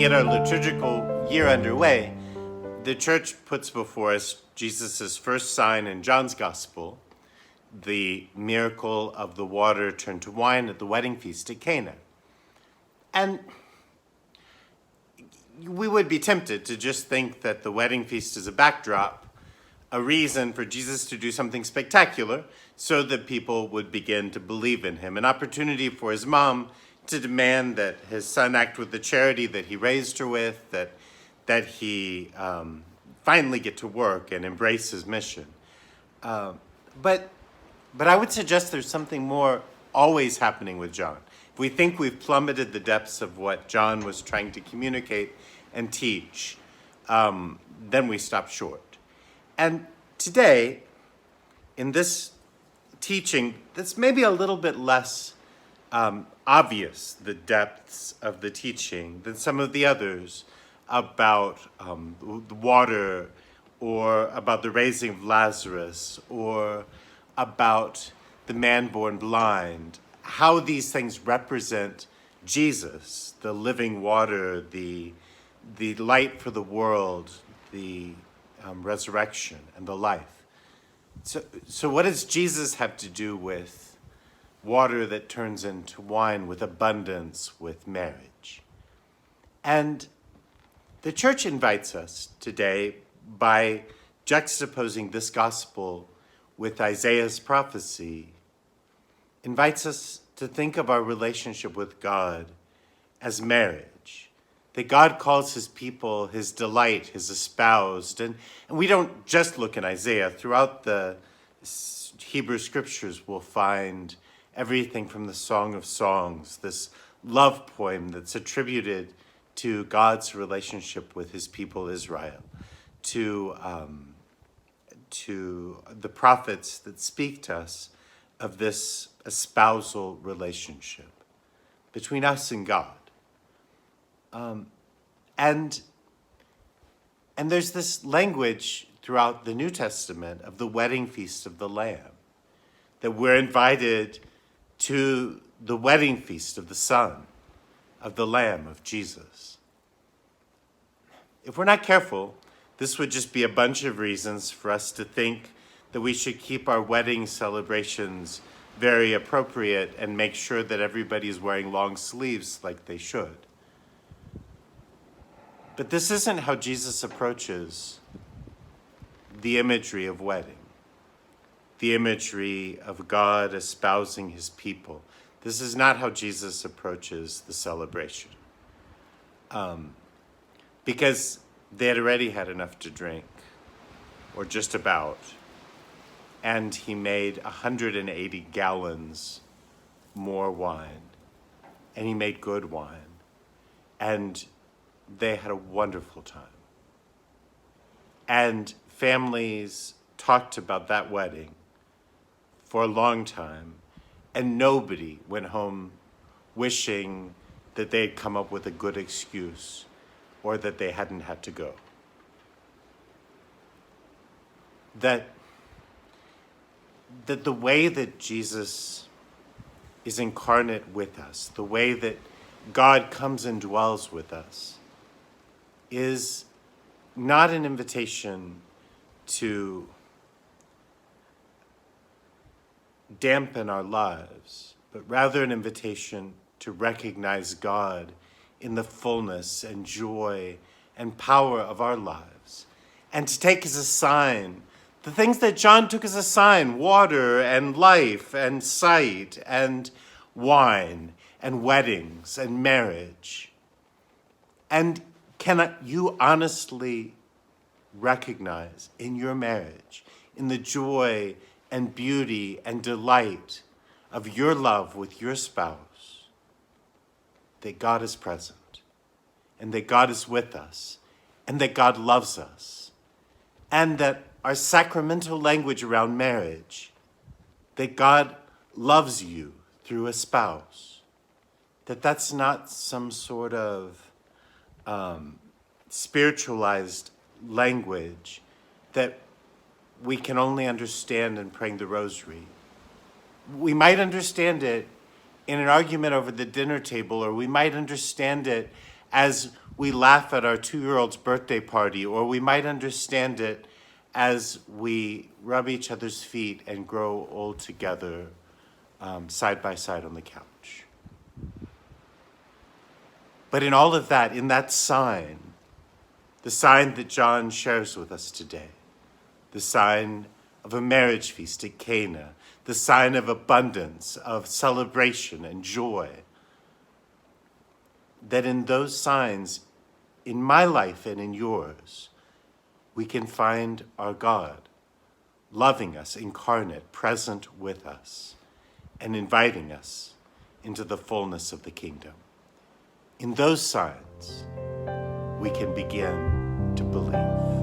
get our liturgical year underway, the church puts before us Jesus' first sign in John's gospel, the miracle of the water turned to wine at the wedding feast at Cana. And we would be tempted to just think that the wedding feast is a backdrop, a reason for Jesus to do something spectacular so that people would begin to believe in him, an opportunity for his mom to demand that his son act with the charity that he raised her with, that he finally get to work and embrace his mission. But I would suggest there's something more always happening with John. If we think we've plummeted the depths of what John was trying to communicate and teach, then we stop short. And today, in this teaching, that's maybe a little bit less obvious, the depths of the teaching, than some of the others about the water, or about the raising of Lazarus, or about the man born blind, how these things represent Jesus, the living water, the light for the world, the resurrection and the life. So what does Jesus have to do with water that turns into wine, with abundance, with marriage? And the church invites us today, by juxtaposing this gospel with Isaiah's prophecy, invites us to think of our relationship with God as marriage, that God calls his people his delight, his espoused. And we don't just look in Isaiah. Throughout the Hebrew scriptures, we'll find everything from the Song of Songs, this love poem that's attributed to God's relationship with his people Israel, to the prophets that speak to us of this espousal relationship between us and God. And there's this language throughout the New Testament of the wedding feast of the Lamb, that we're invited to the wedding feast of the Son, of the Lamb, of Jesus. If we're not careful, this would just be a bunch of reasons for us to think that we should keep our wedding celebrations very appropriate and make sure that everybody's wearing long sleeves like they should. But this isn't how Jesus approaches the imagery of wedding, the imagery of God espousing his people. This is not how Jesus approaches the celebration. Because they had already had enough to drink, or just about, and he made 180 gallons more wine, and he made good wine, and they had a wonderful time. And families talked about that wedding for a long time, and nobody went home wishing that they'd come up with a good excuse or that they hadn't had to go. That the way that Jesus is incarnate with us, the way that God comes and dwells with us, is not an invitation to dampen our lives, but rather an invitation to recognize God in the fullness and joy and power of our lives, and to take as a sign the things that John took as a sign: water and life and sight and wine and weddings and marriage. And can you honestly recognize in your marriage, in the joy and beauty and delight of your love with your spouse, that God is present, and that God is with us, and that God loves us, and that our sacramental language around marriage, that God loves you through a spouse, that's not some sort of spiritualized language that we can only understand in praying the rosary. We might understand it in an argument over the dinner table, or we might understand it as we laugh at our 2-year-old's birthday party, or we might understand it as we rub each other's feet and grow old together, side by side on the couch. But in all of that, in that sign, the sign that John shares with us today, the sign of a marriage feast at Cana, the sign of abundance, of celebration and joy, that in those signs, in my life and in yours, we can find our God loving us, incarnate, present with us, and inviting us into the fullness of the kingdom. In those signs, we can begin to believe.